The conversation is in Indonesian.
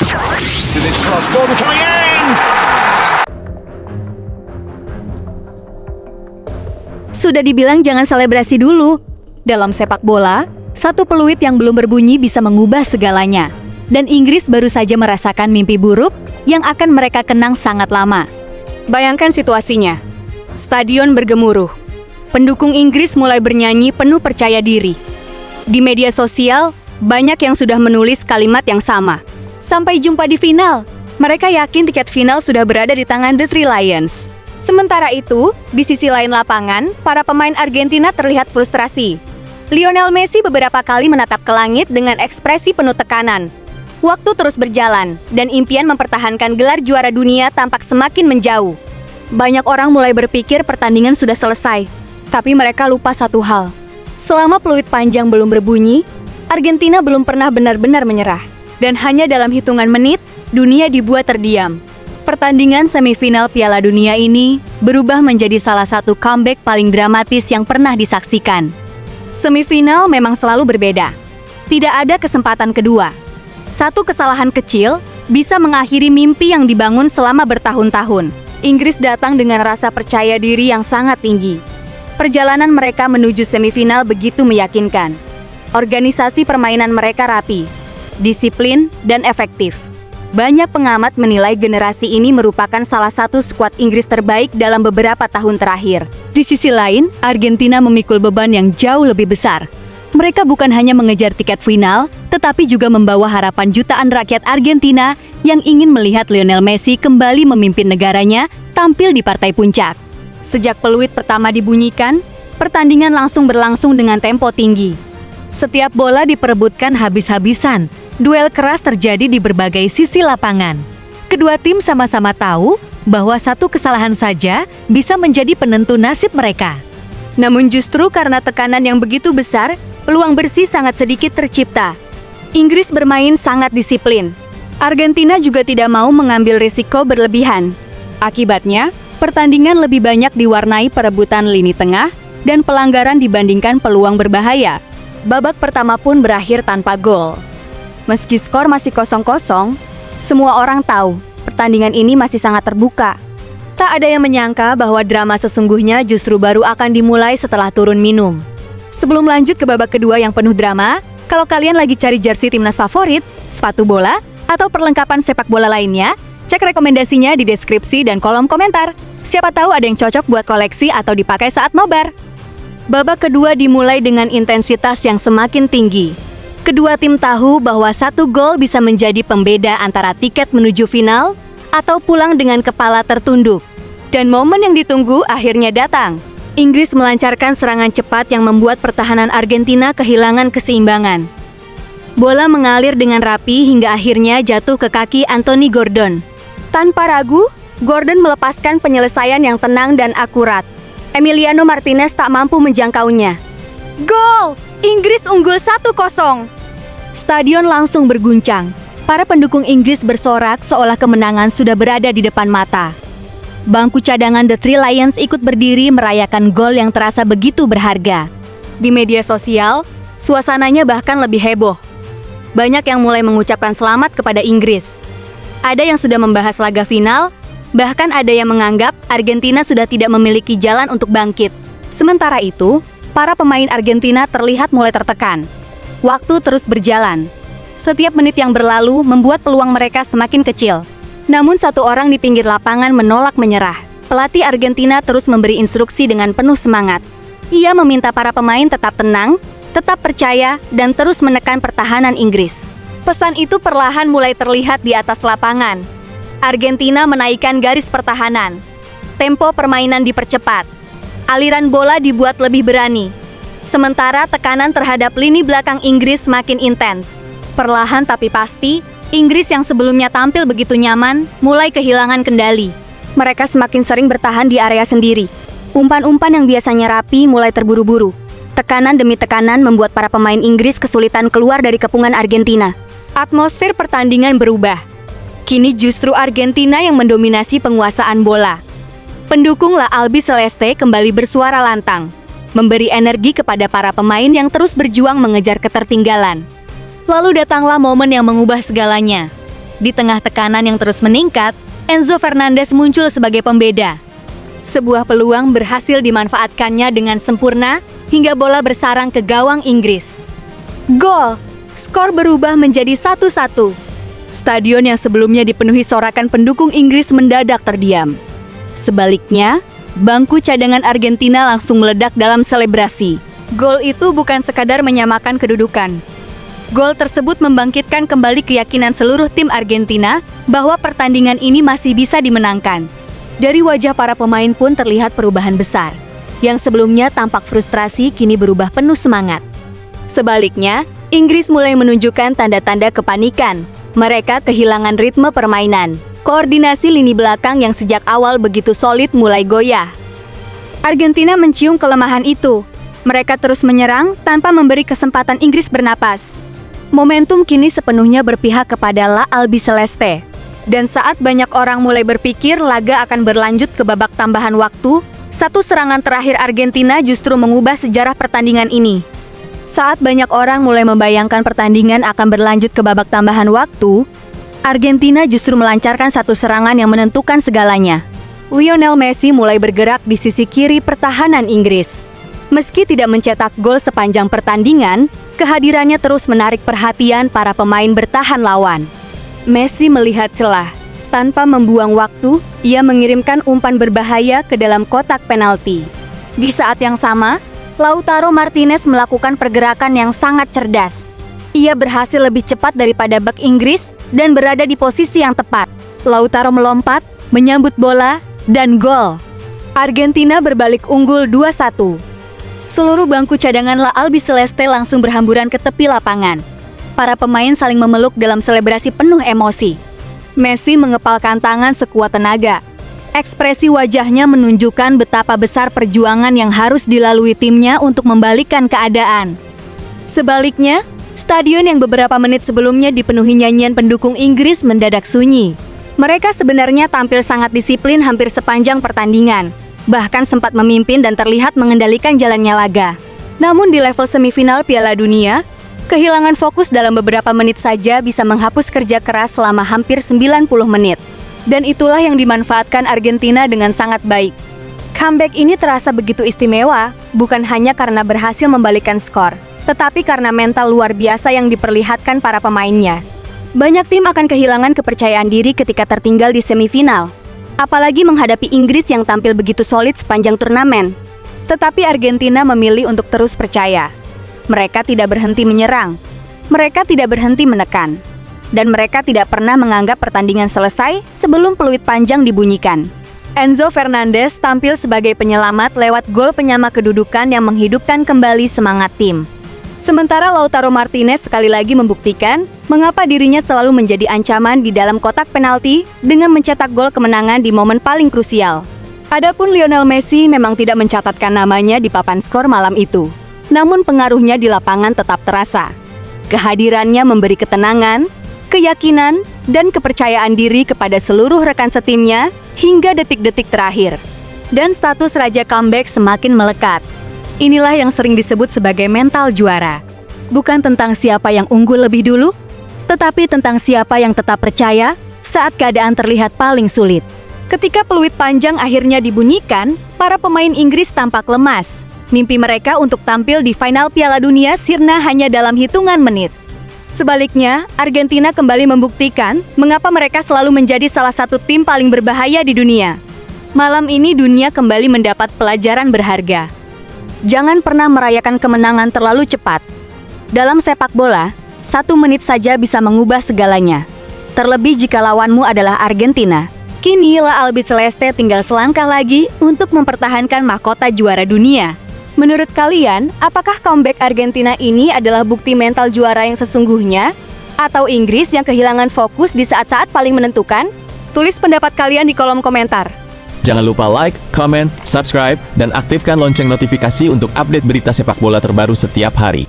To this cross, Gordon coming in! Sudah dibilang jangan selebrasi dulu. Dalam sepak bola, satu peluit yang belum berbunyi bisa mengubah segalanya. Dan Inggris baru saja merasakan mimpi buruk yang akan mereka kenang sangat lama. Bayangkan situasinya. Stadion bergemuruh. Pendukung Inggris mulai bernyanyi penuh percaya diri. Di media sosial, banyak yang sudah menulis kalimat yang sama. Sampai jumpa di final. Mereka yakin tiket final sudah berada di tangan The Three Lions. Sementara itu, di sisi lain lapangan, para pemain Argentina terlihat frustrasi. Lionel Messi beberapa kali menatap ke langit dengan ekspresi penuh tekanan. Waktu terus berjalan, dan impian mempertahankan gelar juara dunia tampak semakin menjauh. Banyak orang mulai berpikir pertandingan sudah selesai, tapi mereka lupa satu hal. Selama peluit panjang belum berbunyi, Argentina belum pernah benar-benar menyerah. Dan hanya dalam hitungan menit, dunia dibuat terdiam. Pertandingan semifinal Piala Dunia ini berubah menjadi salah satu comeback paling dramatis yang pernah disaksikan. Semifinal memang selalu berbeda. Tidak ada kesempatan kedua. Satu kesalahan kecil bisa mengakhiri mimpi yang dibangun selama bertahun-tahun. Inggris datang dengan rasa percaya diri yang sangat tinggi. Perjalanan mereka menuju semifinal begitu meyakinkan. Organisasi permainan mereka rapi, disiplin, dan efektif. Banyak pengamat menilai generasi ini merupakan salah satu skuad Inggris terbaik dalam beberapa tahun terakhir. Di sisi lain, Argentina memikul beban yang jauh lebih besar. Mereka bukan hanya mengejar tiket final, tetapi juga membawa harapan jutaan rakyat Argentina yang ingin melihat Lionel Messi kembali memimpin negaranya tampil di partai puncak. Sejak peluit pertama dibunyikan, pertandingan langsung berlangsung dengan tempo tinggi. Setiap bola diperebutkan habis-habisan. Duel keras terjadi di berbagai sisi lapangan. Kedua tim sama-sama tahu bahwa satu kesalahan saja bisa menjadi penentu nasib mereka. Namun justru karena tekanan yang begitu besar, peluang bersih sangat sedikit tercipta. Inggris bermain sangat disiplin. Argentina juga tidak mau mengambil risiko berlebihan. Akibatnya, pertandingan lebih banyak diwarnai perebutan lini tengah dan pelanggaran dibandingkan peluang berbahaya. Babak pertama pun berakhir tanpa gol. Meski skor masih 0-0, semua orang tahu pertandingan ini masih sangat terbuka. Tak ada yang menyangka bahwa drama sesungguhnya justru baru akan dimulai setelah turun minum. Sebelum lanjut ke babak kedua yang penuh drama, kalau kalian lagi cari jersey timnas favorit, sepatu bola, atau perlengkapan sepak bola lainnya, cek rekomendasinya di deskripsi dan kolom komentar. Siapa tahu ada yang cocok buat koleksi atau dipakai saat nobar. Babak kedua dimulai dengan intensitas yang semakin tinggi. Kedua tim tahu bahwa satu gol bisa menjadi pembeda antara tiket menuju final atau pulang dengan kepala tertunduk. Dan momen yang ditunggu akhirnya datang. Inggris melancarkan serangan cepat yang membuat pertahanan Argentina kehilangan keseimbangan. Bola mengalir dengan rapi hingga akhirnya jatuh ke kaki Anthony Gordon. Tanpa ragu, Gordon melepaskan penyelesaian yang tenang dan akurat. Emiliano Martinez tak mampu menjangkaunya. Gol! Inggris unggul 1-0. Stadion langsung berguncang. Para pendukung Inggris bersorak seolah kemenangan sudah berada di depan mata. Bangku cadangan The Three Lions ikut berdiri merayakan gol yang terasa begitu berharga. Di media sosial, suasananya bahkan lebih heboh. Banyak yang mulai mengucapkan selamat kepada Inggris. Ada yang sudah membahas laga final, bahkan ada yang menganggap Argentina sudah tidak memiliki jalan untuk bangkit. Sementara itu, para pemain Argentina terlihat mulai tertekan. Waktu terus berjalan. Setiap menit yang berlalu membuat peluang mereka semakin kecil. Namun satu orang di pinggir lapangan menolak menyerah. Pelatih Argentina terus memberi instruksi dengan penuh semangat. Ia meminta para pemain tetap tenang, tetap percaya, dan terus menekan pertahanan Inggris. Pesan itu perlahan mulai terlihat di atas lapangan. Argentina menaikkan garis pertahanan. Tempo permainan dipercepat. Aliran bola dibuat lebih berani. Sementara tekanan terhadap lini belakang Inggris makin intens. Perlahan tapi pasti, Inggris yang sebelumnya tampil begitu nyaman, mulai kehilangan kendali. Mereka semakin sering bertahan di area sendiri. Umpan-umpan yang biasanya rapi mulai terburu-buru. Tekanan demi tekanan membuat para pemain Inggris kesulitan keluar dari kepungan Argentina. Atmosfer pertandingan berubah. Kini justru Argentina yang mendominasi penguasaan bola. Pendukung La Albi Celeste kembali bersuara lantang, memberi energi kepada para pemain yang terus berjuang mengejar ketertinggalan. Lalu datanglah momen yang mengubah segalanya. Di tengah tekanan yang terus meningkat, Enzo Fernandez muncul sebagai pembeda. Sebuah peluang berhasil dimanfaatkannya dengan sempurna hingga bola bersarang ke gawang Inggris. Gol! Skor berubah menjadi 1-1. Stadion yang sebelumnya dipenuhi sorakan pendukung Inggris mendadak terdiam. Sebaliknya, bangku cadangan Argentina langsung meledak dalam selebrasi. Gol itu bukan sekadar menyamakan kedudukan. Gol tersebut membangkitkan kembali keyakinan seluruh tim Argentina bahwa pertandingan ini masih bisa dimenangkan. Dari wajah para pemain pun terlihat perubahan besar. Yang sebelumnya tampak frustrasi kini berubah penuh semangat. Sebaliknya, Inggris mulai menunjukkan tanda-tanda kepanikan. Mereka kehilangan ritme permainan. Koordinasi lini belakang yang sejak awal begitu solid mulai goyah. Argentina mencium kelemahan itu. Mereka terus menyerang tanpa memberi kesempatan Inggris bernapas. Momentum kini sepenuhnya berpihak kepada La Albiceleste. Dan saat banyak orang mulai berpikir laga akan berlanjut ke babak tambahan waktu, satu serangan terakhir Argentina justru mengubah sejarah pertandingan ini. Saat banyak orang mulai membayangkan pertandingan akan berlanjut ke babak tambahan waktu, Argentina justru melancarkan satu serangan yang menentukan segalanya. Lionel Messi mulai bergerak di sisi kiri pertahanan Inggris. Meski tidak mencetak gol sepanjang pertandingan, kehadirannya terus menarik perhatian para pemain bertahan lawan. Messi melihat celah. Tanpa membuang waktu, ia mengirimkan umpan berbahaya ke dalam kotak penalti. Di saat yang sama, Lautaro Martinez melakukan pergerakan yang sangat cerdas. Ia berhasil lebih cepat daripada bek Inggris dan berada di posisi yang tepat. Lautaro melompat, menyambut bola, dan gol. Argentina berbalik unggul 2-1. Seluruh bangku cadangan La Albiceleste langsung berhamburan ke tepi lapangan. Para pemain saling memeluk dalam selebrasi penuh emosi. Messi mengepalkan tangan sekuat tenaga. Ekspresi wajahnya menunjukkan betapa besar perjuangan yang harus dilalui timnya untuk membalikkan keadaan. Sebaliknya, stadion yang beberapa menit sebelumnya dipenuhi nyanyian pendukung Inggris mendadak sunyi. Mereka sebenarnya tampil sangat disiplin hampir sepanjang pertandingan. Bahkan sempat memimpin dan terlihat mengendalikan jalannya laga. Namun di level semifinal Piala Dunia, kehilangan fokus dalam beberapa menit saja bisa menghapus kerja keras selama hampir 90 menit. Dan itulah yang dimanfaatkan Argentina dengan sangat baik. Comeback ini terasa begitu istimewa, bukan hanya karena berhasil membalikkan skor, tetapi karena mental luar biasa yang diperlihatkan para pemainnya. Banyak tim akan kehilangan kepercayaan diri ketika tertinggal di semifinal. Apalagi menghadapi Inggris yang tampil begitu solid sepanjang turnamen. Tetapi Argentina memilih untuk terus percaya. Mereka tidak berhenti menyerang. Mereka tidak berhenti menekan. Dan mereka tidak pernah menganggap pertandingan selesai sebelum peluit panjang dibunyikan. Enzo Fernandez tampil sebagai penyelamat lewat gol penyama kedudukan yang menghidupkan kembali semangat tim. Sementara Lautaro Martinez sekali lagi membuktikan mengapa dirinya selalu menjadi ancaman di dalam kotak penalti dengan mencetak gol kemenangan di momen paling krusial. Adapun Lionel Messi memang tidak mencatatkan namanya di papan skor malam itu. Namun pengaruhnya di lapangan tetap terasa. Kehadirannya memberi ketenangan, keyakinan, dan kepercayaan diri kepada seluruh rekan setimnya hingga detik-detik terakhir. Dan status Raja Comeback semakin melekat. Inilah yang sering disebut sebagai mental juara. Bukan tentang siapa yang unggul lebih dulu, tetapi tentang siapa yang tetap percaya saat keadaan terlihat paling sulit. Ketika peluit panjang akhirnya dibunyikan, para pemain Inggris tampak lemas. Mimpi mereka untuk tampil di final Piala Dunia sirna hanya dalam hitungan menit. Sebaliknya, Argentina kembali membuktikan mengapa mereka selalu menjadi salah satu tim paling berbahaya di dunia. Malam ini dunia kembali mendapat pelajaran berharga. Jangan pernah merayakan kemenangan terlalu cepat. Dalam sepak bola, 1 menit saja bisa mengubah segalanya. Terlebih jika lawanmu adalah Argentina. Kini La Albiceleste tinggal selangkah lagi untuk mempertahankan mahkota juara dunia. Menurut kalian, apakah comeback Argentina ini adalah bukti mental juara yang sesungguhnya? Atau Inggris yang kehilangan fokus di saat-saat paling menentukan? Tulis pendapat kalian di kolom komentar. Jangan lupa like, comment, subscribe, dan aktifkan lonceng notifikasi untuk update berita sepak bola terbaru setiap hari.